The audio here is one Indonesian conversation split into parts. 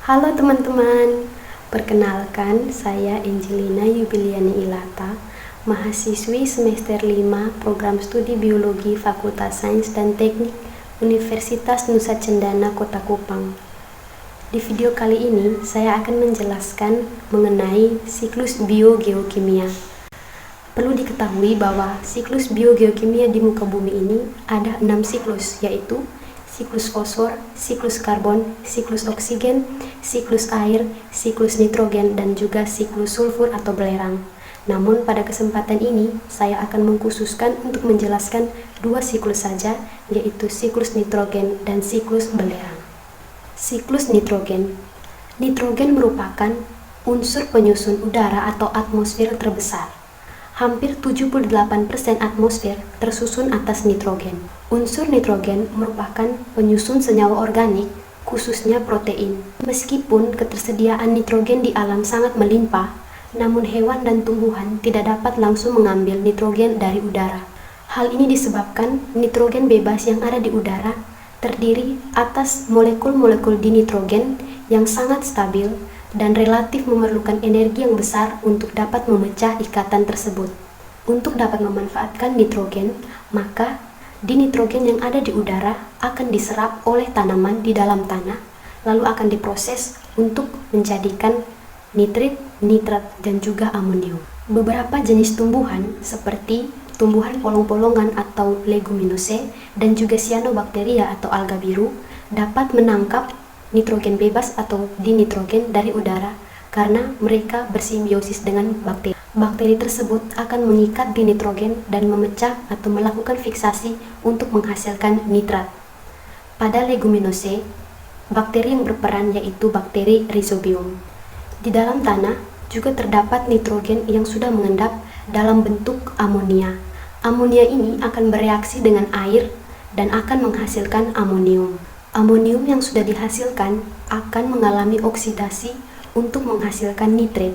Halo teman-teman, perkenalkan saya Angelina Yubiliani Ilata, mahasiswi semester 5 Program Studi Biologi Fakultas Sains dan Teknik Universitas Nusa Cendana Kota Kupang. Di video kali ini, saya akan menjelaskan mengenai siklus biogeokimia. Perlu diketahui bahwa siklus biogeokimia di muka bumi ini ada 6 siklus, yaitu siklus fosfor, siklus karbon, siklus oksigen, siklus air, siklus nitrogen, dan juga siklus sulfur atau belerang. Namun pada kesempatan ini, saya akan mengkhususkan untuk menjelaskan 2 siklus saja, yaitu siklus nitrogen dan siklus belerang. Siklus nitrogen. Nitrogen merupakan unsur penyusun udara atau atmosfer terbesar. Hampir 78% atmosfer tersusun atas nitrogen. Unsur nitrogen merupakan penyusun senyawa organik, khususnya protein. Meskipun ketersediaan nitrogen di alam sangat melimpah, namun hewan dan tumbuhan tidak dapat langsung mengambil nitrogen dari udara. Hal ini disebabkan nitrogen bebas yang ada di udara terdiri atas molekul-molekul dinitrogen yang sangat stabil dan relatif memerlukan energi yang besar untuk dapat memecah ikatan tersebut. Untuk dapat memanfaatkan nitrogen, maka dinitrogen yang ada di udara akan diserap oleh tanaman di dalam tanah, lalu akan diproses untuk menjadikan nitrit, nitrat, dan juga amonium. Beberapa jenis tumbuhan seperti tumbuhan polong-polongan atau leguminosae dan juga cyanobacteria atau alga biru dapat menangkap nitrogen bebas atau dinitrogen dari udara karena mereka bersimbiosis dengan bakteri. Bakteri tersebut akan mengikat dinitrogen dan memecah atau melakukan fiksasi untuk menghasilkan nitrat. Pada leguminosae, bakteri yang berperan yaitu bakteri Rhizobium. Di dalam tanah juga terdapat nitrogen yang sudah mengendap dalam bentuk amonia. Amonia ini akan bereaksi dengan air dan akan menghasilkan amonium. Amonium yang sudah dihasilkan akan mengalami oksidasi untuk menghasilkan nitrit.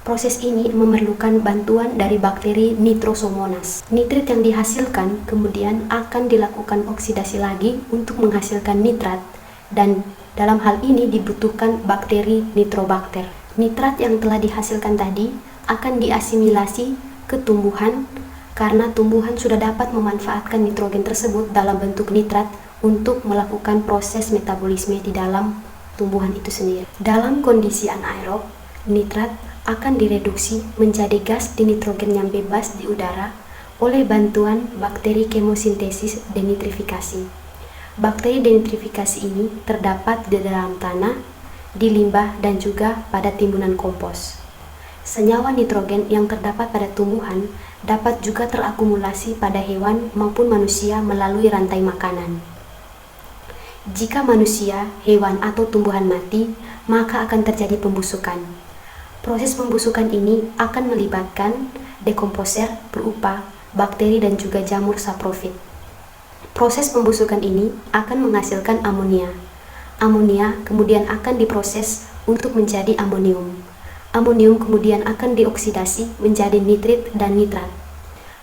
Proses ini memerlukan bantuan dari bakteri Nitrosomonas. Nitrit yang dihasilkan kemudian akan dilakukan oksidasi lagi untuk menghasilkan nitrat, dan dalam hal ini dibutuhkan bakteri Nitrobacter. Nitrat yang telah dihasilkan tadi akan diasimilasi ke tumbuhan karena tumbuhan sudah dapat memanfaatkan nitrogen tersebut dalam bentuk nitrat untuk melakukan proses metabolisme di dalam tumbuhan itu sendiri. Dalam kondisi anaerob, nitrat akan direduksi menjadi gas dinitrogen yang bebas di udara oleh bantuan bakteri kemosintesis denitrifikasi. Bakteri denitrifikasi ini terdapat di dalam tanah, di limbah, dan juga pada timbunan kompos. Senyawa nitrogen yang terdapat pada tumbuhan dapat juga terakumulasi pada hewan maupun manusia melalui rantai makanan. Jika manusia, hewan, atau tumbuhan mati, maka akan terjadi pembusukan. Proses pembusukan ini akan melibatkan dekomposer berupa bakteri dan juga jamur saprofit. Proses pembusukan ini akan menghasilkan amonia. Amonia kemudian akan diproses untuk menjadi amonium. Amonium kemudian akan dioksidasi menjadi nitrit dan nitrat.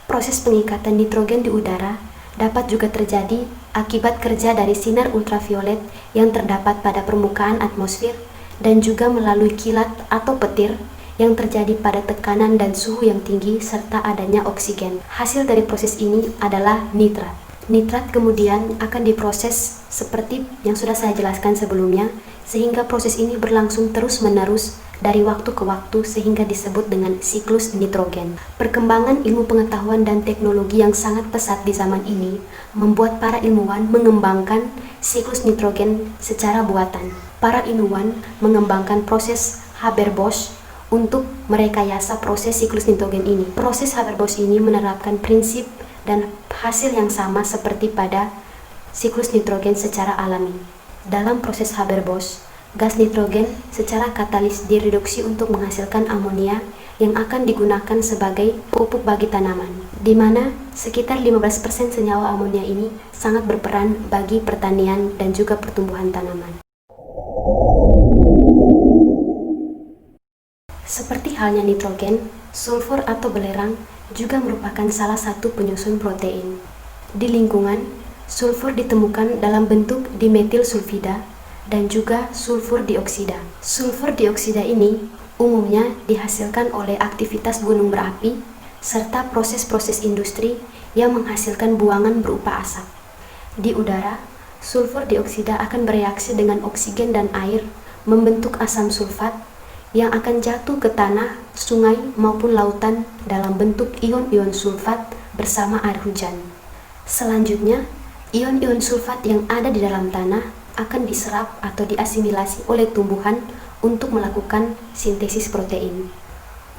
Proses pengikatan nitrogen di udara dapat juga terjadi akibat kerja dari sinar ultraviolet yang terdapat pada permukaan atmosfer dan juga melalui kilat atau petir yang terjadi pada tekanan dan suhu yang tinggi serta adanya oksigen. Hasil dari proses ini adalah nitrat. Nitrat kemudian akan diproses seperti yang sudah saya jelaskan sebelumnya, sehingga proses ini berlangsung terus-menerus dari waktu ke waktu sehingga disebut dengan siklus nitrogen. Perkembangan ilmu pengetahuan dan teknologi yang sangat pesat di zaman ini membuat para ilmuwan mengembangkan siklus nitrogen secara buatan. Para ilmuwan mengembangkan proses Haber-Bosch untuk merekayasa proses siklus nitrogen ini. Proses Haber-Bosch ini menerapkan prinsip dan hasil yang sama seperti pada siklus nitrogen secara alami. Dalam proses Haber-Bosch, gas nitrogen secara katalis direduksi untuk menghasilkan amonia yang akan digunakan sebagai pupuk bagi tanaman, di mana sekitar 15% senyawa amonia ini sangat berperan bagi pertanian dan juga pertumbuhan tanaman. Seperti halnya nitrogen, sulfur atau belerang juga merupakan salah satu penyusun protein. Di lingkungan, sulfur ditemukan dalam bentuk dimetil sulfida dan juga sulfur dioksida. Sulfur dioksida ini umumnya dihasilkan oleh aktivitas gunung berapi serta proses-proses industri yang menghasilkan buangan berupa asap. Di udara, sulfur dioksida akan bereaksi dengan oksigen dan air membentuk asam sulfat yang akan jatuh ke tanah, sungai maupun lautan dalam bentuk ion-ion sulfat bersama air hujan. Selanjutnya, ion-ion sulfat yang ada di dalam tanah akan diserap atau diasimilasi oleh tumbuhan untuk melakukan sintesis protein.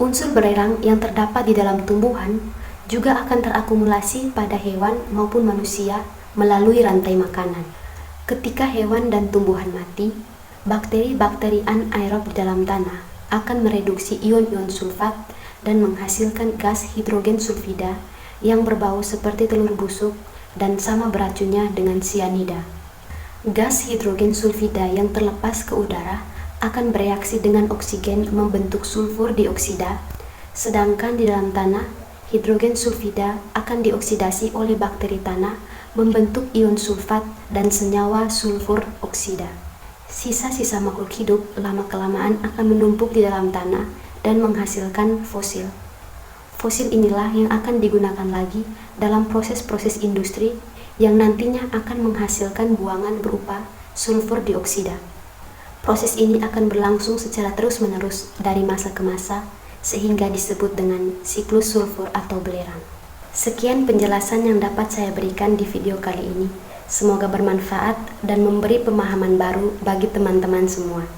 Unsur belerang yang terdapat di dalam tumbuhan juga akan terakumulasi pada hewan maupun manusia melalui rantai makanan. Ketika hewan dan tumbuhan mati, bakteri-bakteri anaerob di dalam tanah akan mereduksi ion-ion sulfat dan menghasilkan gas hidrogen sulfida yang berbau seperti telur busuk dan sama beracunnya dengan sianida. Gas hidrogen sulfida yang terlepas ke udara akan bereaksi dengan oksigen membentuk sulfur dioksida, sedangkan di dalam tanah, hidrogen sulfida akan dioksidasi oleh bakteri tanah membentuk ion sulfat dan senyawa sulfur oksida. Sisa-sisa makhluk hidup lama-kelamaan akan menumpuk di dalam tanah dan menghasilkan fosil. Fosil inilah yang akan digunakan lagi dalam proses-proses industri yang nantinya akan menghasilkan buangan berupa sulfur dioksida. Proses ini akan berlangsung secara terus-menerus dari masa ke masa sehingga disebut dengan siklus sulfur atau belerang. Sekian penjelasan yang dapat saya berikan di video kali ini. Semoga bermanfaat dan memberi pemahaman baru bagi teman-teman semua.